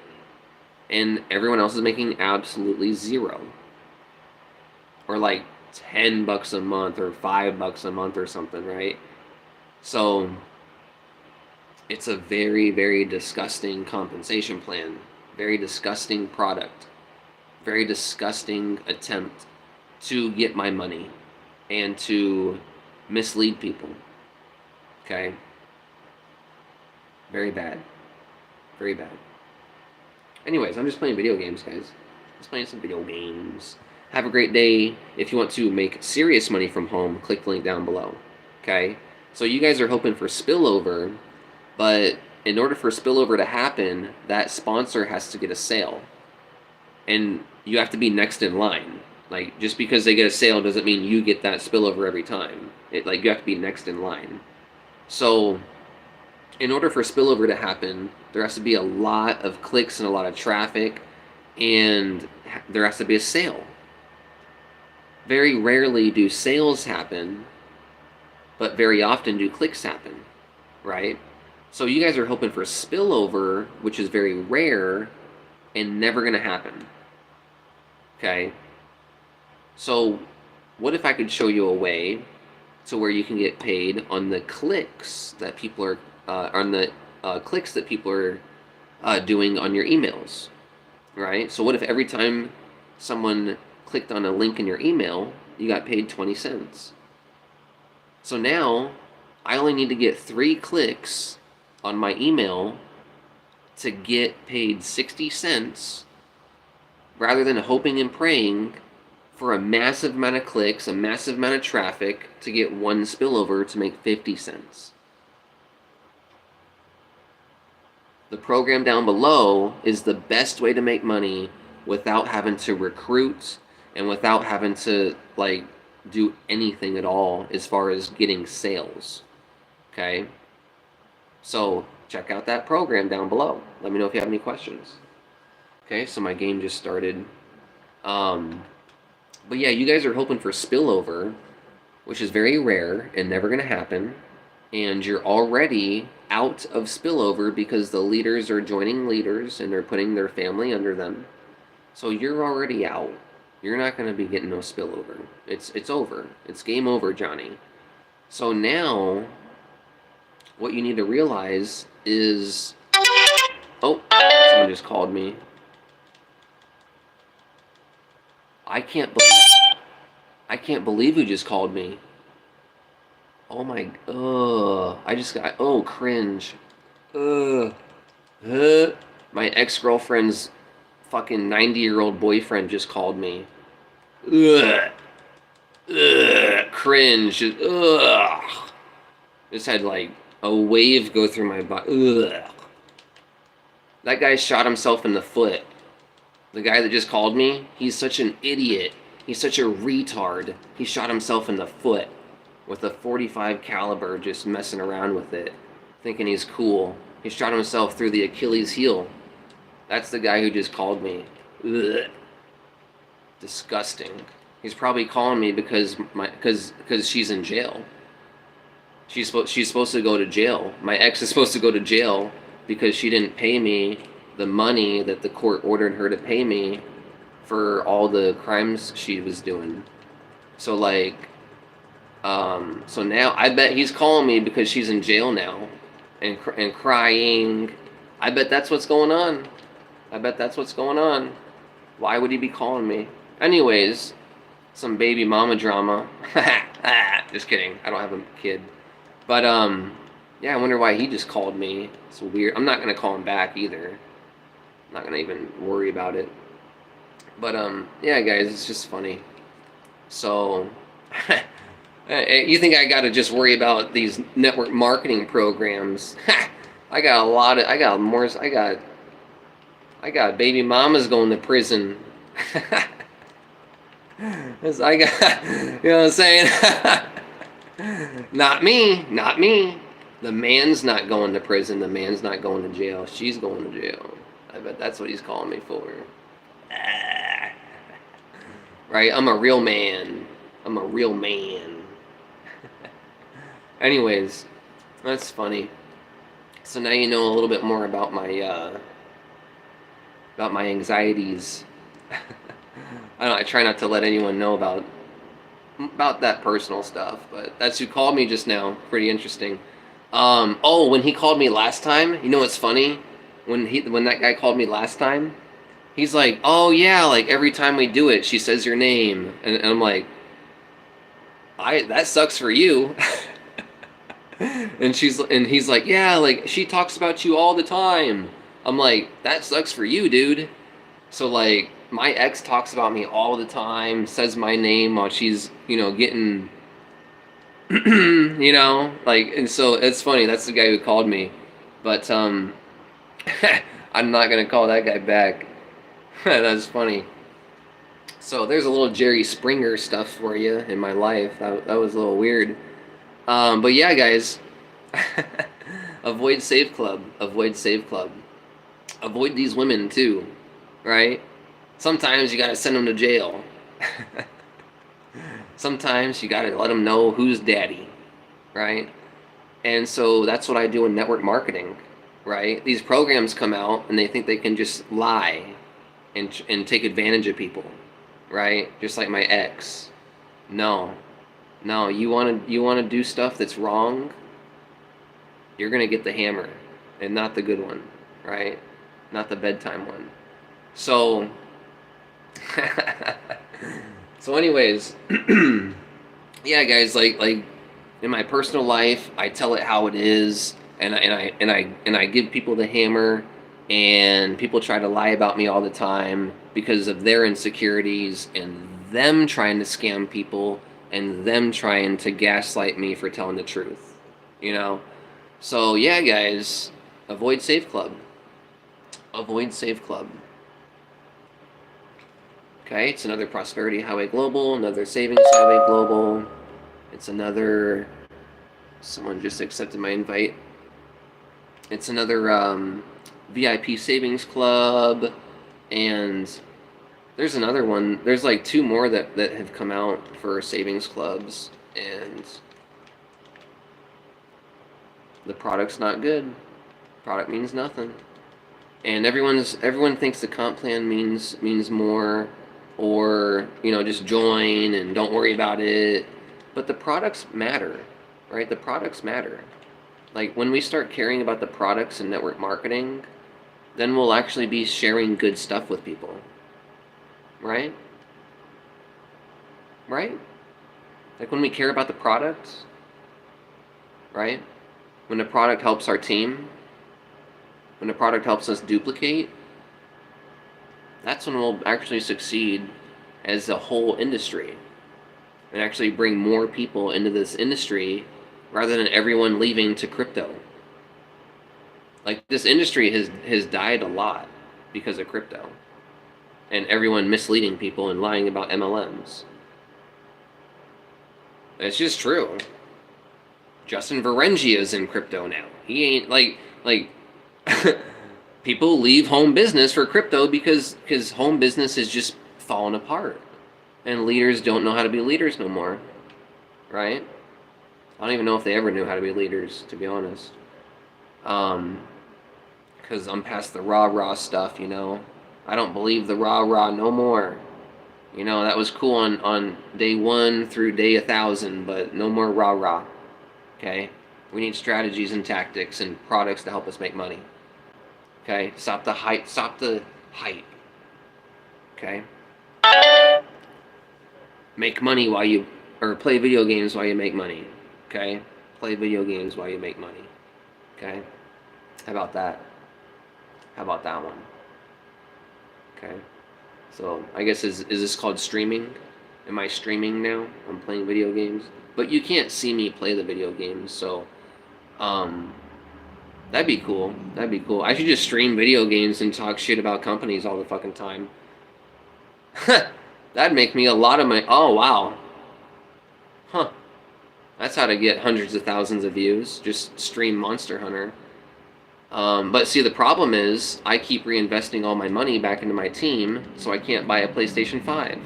and everyone else is making absolutely zero. Or like $10 a month or $5 a month or something, right? So it's a very, very disgusting compensation plan, very disgusting product, very disgusting attempt to get my money and to mislead people. Okay? Very bad. Very bad. Anyways, I'm just playing video games, guys. Just playing some video games. Have a great day. If you want to make serious money from home, click the link down below. Okay? So you guys are hoping for spillover, but in order for spillover to happen, that sponsor has to get a sale. And you have to be next in line. Like, just because they get a sale doesn't mean you get that spillover every time. You have to be next in line. So in order for spillover to happen, there has to be a lot of clicks and a lot of traffic, and there has to be a sale. Very rarely do sales happen, but very often do clicks happen, right? So you guys are hoping for spillover, which is very rare and never going to happen. Okay? So what if I could show you a way to where you can get paid on the clicks that people are clicks that people are doing on your emails, right? So what if every time someone clicked on a link in your email, you got paid 20 cents? So now I only need to get 3 clicks on my email to get paid 60 cents rather than hoping and praying for a massive amount of clicks, a massive amount of traffic to get 1 spillover to make 50 cents. The program down below is the best way to make money without having to recruit and without having to do anything at all as far as getting sales. Okay? So check out that program down below. Let me know if you have any questions. Okay, so my game just started. But yeah, you guys are hoping for spillover, which is very rare and never going to happen. And you're already out of spillover because the leaders are joining leaders and they're putting their family under them. So you're already out. You're not going to be getting no spillover. It's over. It's game over, Johnny. So now, what you need to realize is... Oh, someone just called me. I can't believe who just called me. Oh my, I just got, cringe. My ex-girlfriend's fucking 90-year-old boyfriend just called me. Ugh. ugh, cringe, just, ugh. Just had like a wave go through my body. Ugh. That guy shot himself in the foot. The guy that just called me, he's such an idiot. He's such a retard. He shot himself in the foot with a 45 caliber, just messing around with it, thinking he's cool. He shot himself through the Achilles heel. That's the guy who just called me. Ugh. Disgusting. He's probably calling me because she's in jail. She's supposed to go to jail. My ex is supposed to go to jail because she didn't pay me the money that the court ordered her to pay me for all the crimes she was doing. So like, so now I bet he's calling me because she's in jail now, and crying. I bet that's what's going on. I bet that's what's going on. Why would he be calling me? Anyways, some baby mama drama. Just kidding. I don't have a kid. But yeah, I wonder why he just called me. It's weird. I'm not gonna call him back either. I'm not gonna even worry about it. But yeah, guys, it's just funny. So, you think I gotta just worry about these network marketing programs? I got a lot of. I got baby mamas going to prison. I got, you know what I'm saying? Not me, not me. The man's not going to prison. The man's not going to jail. She's going to jail. I bet that's what he's calling me for. Right? I'm a real man. I'm a real man. Anyways, that's funny. So now you know a little bit more about my anxieties. I try not to let anyone know about that personal stuff, but that's who called me just now. Pretty interesting. Oh, when he called me last time, you know what's funny? When that guy called me last time, he's like, "Oh yeah, like every time we do it, she says your name," and I'm like, that sucks for you." and he's like, "Yeah, like she talks about you all the time." I'm like, "That sucks for you, dude." So like, my ex talks about me all the time, says my name while she's, getting, like, and so it's funny. That's the guy who called me, but I'm not gonna call that guy back. That's funny. So there's a little Jerry Springer stuff for you in my life. That was a little weird. But yeah, guys, avoid Save Club. Avoid Save Club. Avoid these women too, right? Sometimes you gotta send them to jail. Sometimes you gotta let them know who's daddy, right? And so that's what I do in network marketing, right? These programs come out and they think they can just lie and take advantage of people, right? Just like my ex. No, you wanna do stuff that's wrong. You're gonna get the hammer, and not the good one, right? Not the bedtime one. So. So anyways, yeah, guys, like in my personal life, I tell it how it is, and I give people the hammer, and people try to lie about me all the time because of their insecurities and them trying to scam people and them trying to gaslight me for telling the truth, So yeah, guys, avoid Save Club. Avoid Save Club. Okay, it's another Prosperity Highway Global, another Savings Highway Global. It's another, someone just accepted my invite. It's another VIP Savings Club, and there's another one. There's like two more that have come out for savings clubs, and the product's not good. Product means nothing. And everyone thinks the comp plan means more, or just join and don't worry about it. But the products matter, right? The products matter. Like when we start caring about the products and network marketing, then we'll actually be sharing good stuff with people, right? Right? Like when we care about the product, right? When the product helps our team, when the product helps us duplicate, that's when we'll actually succeed as a whole industry. and actually bring more people into this industry rather than everyone leaving to crypto. Like, this industry has died a lot because of crypto and everyone misleading people and lying about MLMs. It's just true. Justin Varengia's in crypto now. He ain't like people leave home business for crypto because home business is just falling apart, and leaders don't know how to be leaders no more, right? I don't even know if they ever knew how to be leaders, to be honest. Because I'm past the rah-rah stuff, you know. I don't believe the rah-rah no more. You know, that was cool on day 1 through day 1,000, but no more rah-rah. Okay? We need strategies and tactics and products to help us make money. Okay? Stop the hype. Stop the hype. Okay? Make money while you... Or play video games while you make money. Okay? Play video games while you make money. Okay? How about that? How about that one? Okay? So, I guess, is this called streaming? Am I streaming now? I'm playing video games? But you can't see me play the video games, so... That'd be cool. That'd be cool. I should just stream video games and talk shit about companies all the fucking time. That'd make me a lot of money. Oh, wow. Huh. That's how to get hundreds of thousands of views. Just stream Monster Hunter. But see, the problem is, I keep reinvesting all my money back into my team, so I can't buy a PlayStation 5.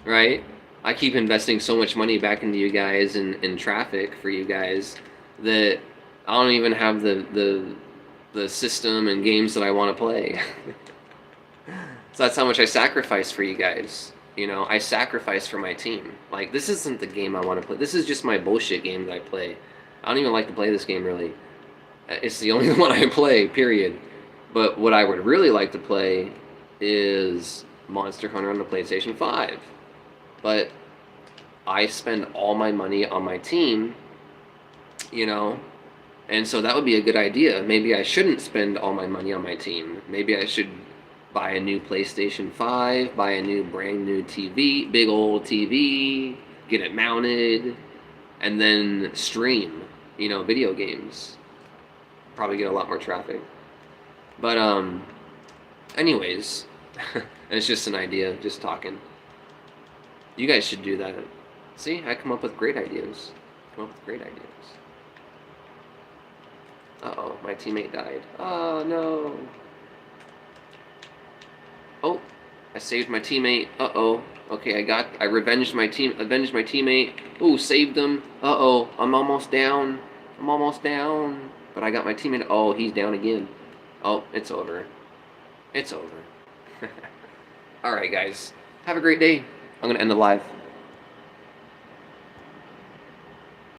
Right? I keep investing so much money back into you guys and traffic for you guys that I don't even have the system and games that I want to play. So that's how much I sacrifice for you guys. You know, I sacrifice for my team. Like, this isn't the game I want to play. This is just my bullshit game that I play. I don't even like to play this game, really. It's the only one I play, period. But what I would really like to play is Monster Hunter on the PlayStation 5. But I spend all my money on my team, you know, and so that would be a good idea. Maybe I shouldn't spend all my money on my team. Maybe I should buy a new PlayStation 5, buy a new brand new TV, big old TV, get it mounted, and then stream, you know, video games. Probably get a lot more traffic. But anyways, it's just an idea, just talking. You guys should do that. See, I come up with great ideas. Uh-oh, my teammate died. Oh, no. Oh, I saved my teammate. Uh-oh. Okay, I revenged my teammate. Ooh, saved him. Uh-oh, I'm almost down. But I got my teammate. Oh, he's down again. Oh, it's over. Alright, guys. Have a great day. I'm gonna end the live.